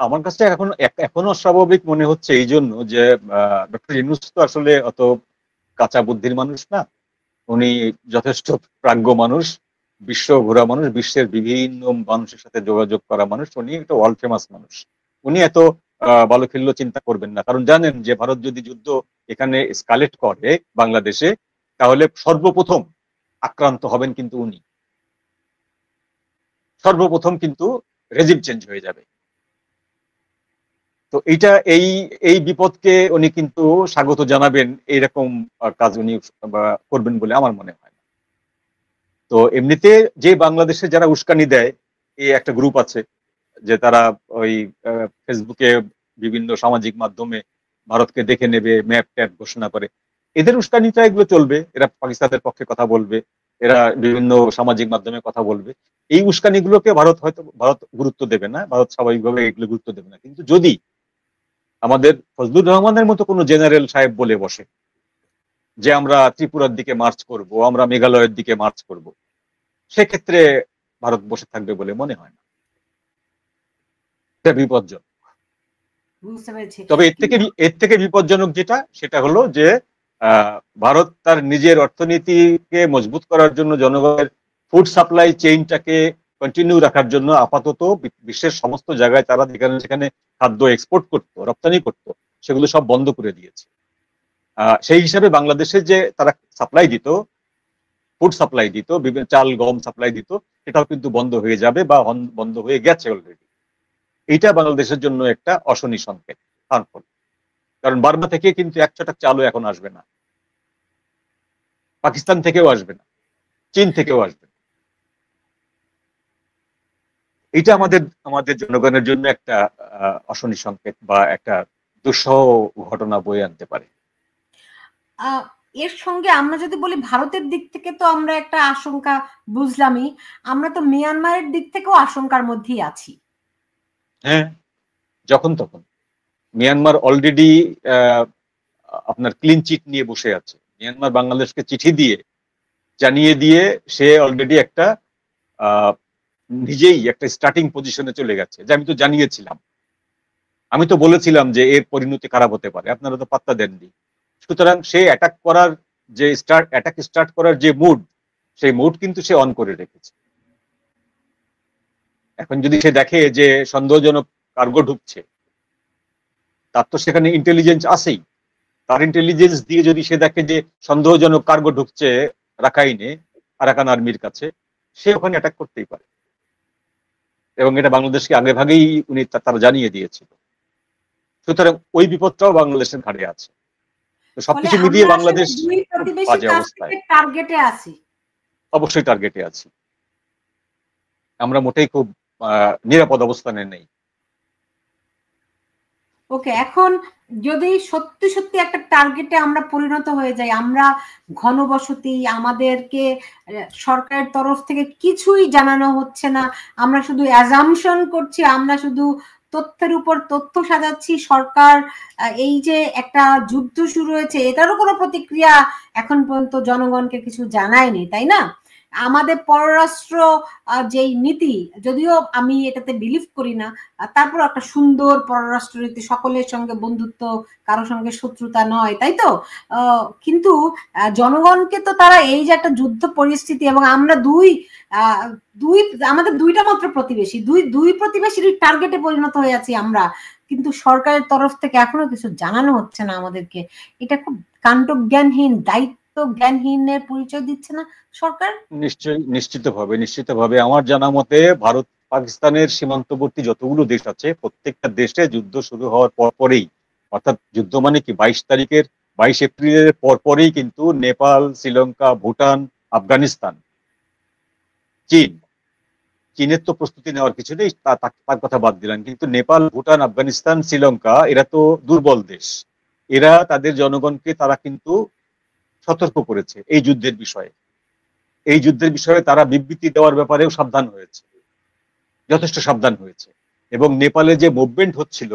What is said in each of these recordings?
আমার কাছে এখনো অস্বাভাবিক মনে হচ্ছে এই জন্য যে ডক্টর ইউনূস তো আসলে অত কাঁচা বুদ্ধির মানুষ না। উনি যথেষ্ট প্রাজ্ঞ মানুষ, বিশ্ব ঘোরা মানুষ, বিশ্বের বিভিন্ন মানুষের সাথে যোগাযোগ করা মানুষ, উনি একটা ওয়ার্ল্ড ফেমাস মানুষ। উনি এত বালুখিল্য চিন্তা করবেন না, কারণ জানেন যে ভারত যদি যুদ্ধ এখানে স্কালেট করে বাংলাদেশে, তাহলে সর্বপ্রথম আক্রান্ত হবেন কিন্তু উনি, সর্বপ্রথম কিন্তু রেজিম চেঞ্জ হয়ে যাবে। তো এইটা এই এই বিপদকে উনি কিন্তু স্বাগত জানাবেন, এইরকম কাজ উনি করবেন বলে আমার মনে হয়। তো এমনিতে যে বাংলাদেশে যারা উস্কানি দেয়, এই একটা গ্রুপ আছে যে তারা ওই ফেসবুকে বিভিন্ন সামাজিক মাধ্যমে ভারতকে দেখে নেবে, ম্যাপ ট্যাপ ঘোষণা করে, এদের উস্কানিটা এগুলো চলবে। এরা পাকিস্তানের পক্ষে কথা বলবে, এরা বিভিন্ন সামাজিক মাধ্যমে কথা বলবে। এই উস্কানিগুলোকে ভারত গুরুত্ব দেবে না, ভারত স্বাভাবিকভাবে এগুলো গুরুত্ব দেবে না। কিন্তু যদি আমাদের ফজলুর রহমানের মতো কোনো জেনারেল সাহেব বলে বসে যে আমরা ত্রিপুরার দিকে মার্চ করব, আমরা মেঘালয়ের দিকে মার্চ করব, সেক্ষেত্রে ভারত বসে থাকবে বলে মনে হয় না। এটা বিপজ্জনক। তবে এর থেকে বিপজ্জনক যেটা, সেটা হলো যে ভারত তার নিজের অর্থনীতিকে মজবুত করার জন্য, জনগণের ফুড সাপ্লাই চেইনটাকে কন্টিনিউ রাখার জন্য আপাতত বিশ্বের সমস্ত জায়গায় তারা যেখানে সেখানে খাদ্য এক্সপোর্ট করতো, রপ্তানি করতো, সেগুলো সব বন্ধ করে দিয়েছে। সেই হিসাবে বাংলাদেশে যে তারা সাপ্লাই দিত, ফুড সাপ্লাই দিত, বিভিন্ন চাল গম সাপ্লাই দিত, সেটাও কিন্তু বন্ধ হয়ে যাবে বা বন্ধ হয়ে গেছে অলরেডি। এইটা বাংলাদেশের জন্য একটা অশনি সংকেত, হার্মফুল। কারণ বার্মা থেকে কিন্তু 1 ছটাক চালও এখন আসবে না, পাকিস্তান থেকেও আসবে না, চীন থেকেও আসবে না। এটা আমাদের জনগণের জন্য একটা অশনি সংকেত বা একটা দুঃসহ ঘটনা বয়ে আনতে পারে। এর সঙ্গে আমরা যদি বলি ভারতের দিক থেকে তো আমরা একটা আশঙ্কা বুঝলামই, আমরা তো মিয়ানমারের দিক থেকেও আশঙ্কার মধ্যেই আছি। হ্যাঁ, যখন তখন মিয়ানমার অলরেডি আপনার ক্লিন চিট নিয়ে বসে আছে। মিয়ানমার বাংলাদেশকে চিঠি দিয়ে জানিয়ে দিয়ে সে অলরেডি একটা নিজেই একটা স্টার্টিং পজিশনে চলে গেছে, যে আমি তো জানিয়েছিলাম, আমি তো বলেছিলাম যে এর পরিণতি খারাপ হতে পারে, আপনারা তো পাত্তা দেননি। সুতরাং সে অ্যাটাক স্টার্ট করার যে মুড, সেই মুড কিন্তু সে অন করে রেখেছে। এখন যদি সে দেখে যে সন্দেহজনক কার্গো ঢুকছে, তার তো সেখানে ইন্টেলিজেন্স আছেই, তার ইন্টেলিজেন্স দিয়ে যদি সে দেখে যে সন্দেহজনক কার্গো ঢুকছে রাখাইনে, আরাকান আর্মির কাছে, সে ওখানে অ্যাটাক করতেই পারে। এবং এটা বাংলাদেশকে আগে ভাগেই তারা জানিয়ে দিয়েছিল। সুতরাং ওই বিপদটাও বাংলাদেশের ঘাড়ে আছে। তো সবকিছু মিলিয়ে বাংলাদেশ বাজে অবস্থায়, অবশ্যই টার্গেটে আছি। আমরা মোটেই খুব নিরাপদ অবস্থানে নেই। ওকে, এখন যদি সত্যি সত্যি একটা টার্গেটে আমরা পরিণত হয়ে যাই, আমরা ঘনবসতি, আমাদেরকে সরকারের তরফ থেকে কিছুই জানানো হচ্ছে না, আমরা শুধু অ্যাজাম্পশন করছি, আমরা শুধু তথ্যের উপর তথ্য সাজাচ্ছি, সরকার এই যে একটা যুদ্ধ শুরু হয়েছে এটারও কোনো প্রতিক্রিয়া এখন পর্যন্ত জনগণকে কিছু জানায়নি, তাই না? আমাদের পররাষ্ট্র যেই নীতি, যদিও আমি এটাতে বিলিভ করি না, তারপর একটা সুন্দর পররাষ্ট্র নীতি, সকলের সঙ্গে বন্ধুত্ব, কারোর সঙ্গে শত্রুতা নয়, তাই তো? কিন্তু জনগণকে তো তারা এই যে একটা যুদ্ধ পরিস্থিতি, এবং আমরা আমাদের দুইটা মাত্র প্রতিবেশী, দুই প্রতিবেশীর টার্গেটে পরিণত হয়ে আছি আমরা, কিন্তু সরকারের তরফ থেকে এখনো কিছু জানানো হচ্ছে না আমাদেরকে। এটা খুব কাণ্ডজ্ঞানহীন, দায়িত্ব জ্ঞানহীনের পরিচয় দিচ্ছে না সরকার? নিশ্চিতভাবে আমার জানা মতে ভারত পাকিস্তানের সীমান্তবর্তী যতগুলো দেশ আছে, প্রত্যেকটা দেশে যুদ্ধ শুরু হওয়ার পরপরেই, অর্থাৎ যুদ্ধ মানে কি 22 এপ্রিলের পরপরেই কিন্তু নেপাল, শ্রীলঙ্কা, ভুটান, আফগানিস্তান, চীনের তো প্রস্তুতি নেওয়ার কিছু নেই, তার কথা বাদ দিলাম, কিন্তু নেপাল, ভুটান, আফগানিস্তান, শ্রীলঙ্কা, এরা তো দুর্বল দেশ। এরা তাদের জনগণকে তারা কিন্তু সতর্ক করেছে এই যুদ্ধের বিষয়ে। এই যুদ্ধের বিষয়ে তারা বিবৃতি দেওয়ার ব্যাপারেও সাবধান হয়েছে, যথেষ্ট সাবধান হয়েছে। এবং নেপালে যে মুভমেন্ট হচ্ছিল,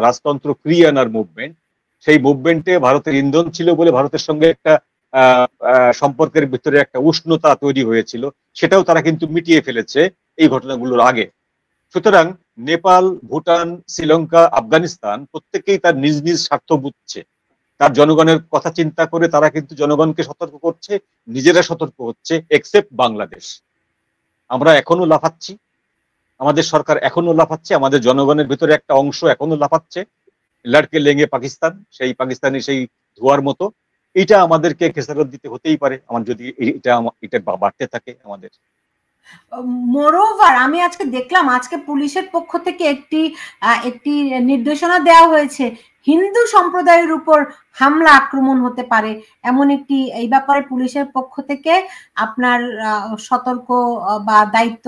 রাজতন্ত্র ফিরিয়ে আনার মুভমেন্ট, সেই মুভমেন্টে ভারতের ইন্ধন ছিল বলে ভারতের সঙ্গে একটা সম্পর্কের ভিতরে একটা উষ্ণতা তৈরি হয়েছিল, সেটাও তারা কিন্তু মিটিয়ে ফেলেছে এই ঘটনাগুলোর আগে। সুতরাং নেপাল, ভুটান, শ্রীলঙ্কা, আফগানিস্তান প্রত্যেকেই তার নিজ নিজ স্বার্থ বুঝছে, তার জনগণের কথা চিন্তা করে তারা কিন্তু জনগণকে সতর্ক করছে, নিজেরা সতর্ক হচ্ছে, এক্সেপ্ট বাংলাদেশ। আমরা এখনো লাফাচ্ছি, আমাদের সরকার এখনো লাফাচ্ছে, আমাদের জনগণের ভিতরে একটা অংশ এখনো লাফাচ্ছে, লড়কে লেঙ্গে পাকিস্তান, সেই পাকিস্তানি সেই ধোয়ার মতো। এটা আমাদেরকে খেসারত দিতে হতেই পারে, আমার যদি এটা বাড়তে থাকে আমাদের। মোরওভার আমি আজকে দেখলাম, আজকে পুলিশের পক্ষ থেকে একটি নির্দেশনা দেওয়া হয়েছে, হিন্দু সম্প্রদায়ের উপর হামলা আক্রমণ হতে পারে এমন একটি, এই ব্যাপারে পুলিশের পক্ষ থেকে আপনার সতর্ক বা দায়িত্ব,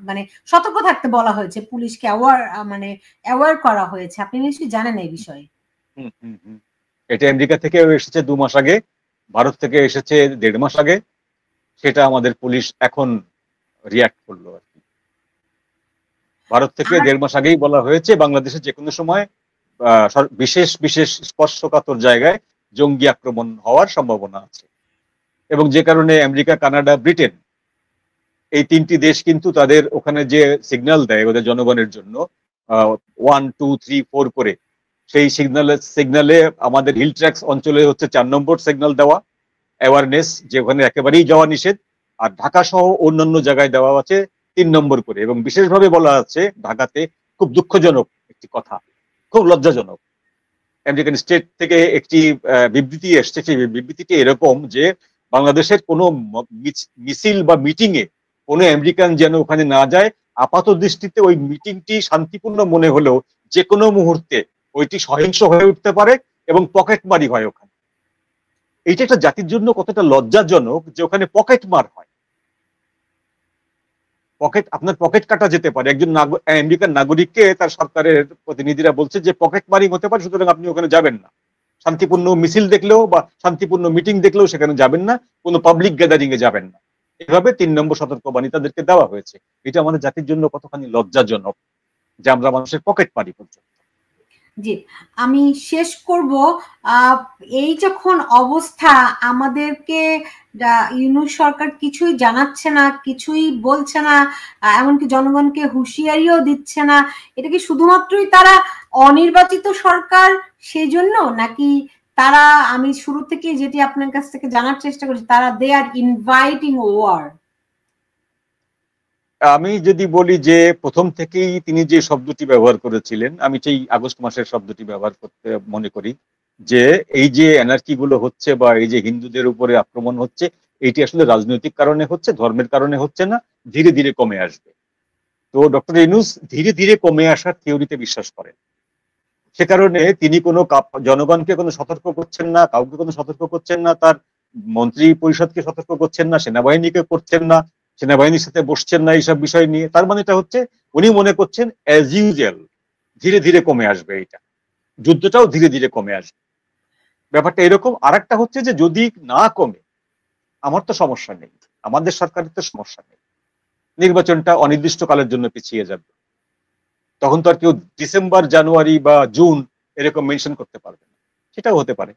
মানে সতর্ক থাকতে বলা হয়েছে, পুলিশকে অ্যাওয়ার করা হয়েছে। আপনি নিশ্চয়ই জানেন এই বিষয়ে। এটা আমেরিকা থেকে এসেছে 2 মাস আগে, ভারত থেকে এসেছে 1.5 মাস আগে, সেটা আমাদের পুলিশ এখন রিয়াক্ট করলো আর কি। ভারত থেকে 1.5 মাস আগেই বলা হয়েছে বাংলাদেশে যে কোনো সময় বিশেষ বিশেষ স্পর্শকাতর জায়গায় জঙ্গি আক্রমণ হওয়ার সম্ভাবনা আছে, এবং যে কারণে আমেরিকা, কানাডা, ব্রিটেন এই 3টি দেশ কিন্তু তাদের ওখানে যে সিগন্যাল দেয় ওদের জনগণের জন্য 1, 2, 3, 4 করে, সেই সিগন্যালে আমাদের হিল ট্র্যাক্স অঞ্চলে হচ্ছে 4 নম্বর সিগন্যাল দেওয়া, অ্যাওয়ারনেস, যে ওখানে একেবারেই যাওয়া নিষেধ, আর ঢাকা সহ অন্যান্য জায়গায় দেওয়া আছে 3 নম্বর করে। এবং বিশেষভাবে বলা আছে ঢাকাতে, খুব দুঃখজনক একটি কথা, খুব লজ্জাজনক, আমেরিকান স্টেট থেকে একটি বিবৃতি এসছে, সেই বিবৃতিটি এরকম যে বাংলাদেশের কোনো মিছিল বা মিটিং এ কোনো আমেরিকান যেন ওখানে না যায়। আপাত দৃষ্টিতে ওই মিটিংটি শান্তিপূর্ণ মনে হলেও যে কোনো মুহূর্তে ওইটি সহিংস হয়ে উঠতে পারে এবং পকেটমারি হয় ওখানে। এইটা একটা জাতির জন্য কতটা লজ্জাজনক যে ওখানে পকেটমার হয়, আপনার পকেট কাটা যেতে পারে। একজন আমেরিকান নাগরিককে তার সরকারের প্রতিনিধিরা বলছে যে পকেট মারিং হতে পারে, সুতরাং আপনি ওখানে যাবেন না, শান্তিপূর্ণ মিছিল দেখলেও বা শান্তিপূর্ণ মিটিং দেখলেও সেখানে যাবেন না, কোনো পাবলিক গ্যাদারিং এ যাবেন না। এভাবে 3 নম্বর সতর্কবাণী তাদেরকে দেওয়া হয়েছে। এটা আমাদের জাতির জন্য কতখানি লজ্জাজনক যে আমরা মানুষের পকেট মারি পর্যন্ত। জি, আমি শেষ করব, এই যখন অবস্থা, আমাদেরকে ইউনূস সরকার কিছুই জানাচ্ছে না, কিছুই বলছে না, এমনকি জনগণকে হুঁশিয়ারিও দিচ্ছে না, এটা কি শুধুমাত্রই তারা অনির্বাচিত সরকার সেই জন্য, নাকি তারা, আমি শুরু থেকে যেটি আপনার কাছ থেকে জানার চেষ্টা করছি, তারা দে আর ইনভাইটিং ওয়ার? আমি যদি বলি যে প্রথম থেকেই তিনি যে শব্দটি ব্যবহার করেছিলেন, আমি সেই আগস্ট মাসের শব্দটি ব্যবহার করতে মনে করি, যে এই যে এনার্কি গুলো হচ্ছে বা এই যে হিন্দুদের উপরে আক্রমণ হচ্ছে, এইটি আসলে রাজনৈতিক কারণে হচ্ছে, ধর্মের কারণে হচ্ছে না, ধীরে ধীরে কমে আসবে। তো ডক্টর ইউনূস ধীরে ধীরে কমে আসার থিওরিতে বিশ্বাস করেন। সে কারণে তিনি কোনো জনগণকে কোনো সতর্ক করছেন না, কাউকে কোনো সতর্ক করছেন না, তার মন্ত্রী পরিষদকে সতর্ক করছেন না, সেনাবাহিনীকে করছেন না, সেনাবাহিনীর সাথে বসছেন না এইসব বিষয় নিয়ে। তার মানে এটা হচ্ছে উনি মনে করছেন অ্যাজ ইউজুয়াল ধীরে ধীরে কমে আসবে, এটা যুদ্ধটাও ধীরে ধীরে কমে আসবে, ব্যাপারটা এরকম। আর একটা হচ্ছে যে যদি না কমে, আমার তো সমস্যা নেই, আমাদের সরকারের তো সমস্যা নেই, নির্বাচনটা অনির্দিষ্টকালের জন্য পিছিয়ে যাবে, তখন তো আর কেউ ডিসেম্বর, জানুয়ারি বা জুন এরকম মেনশন করতে পারবে না, সেটাও হতে পারে।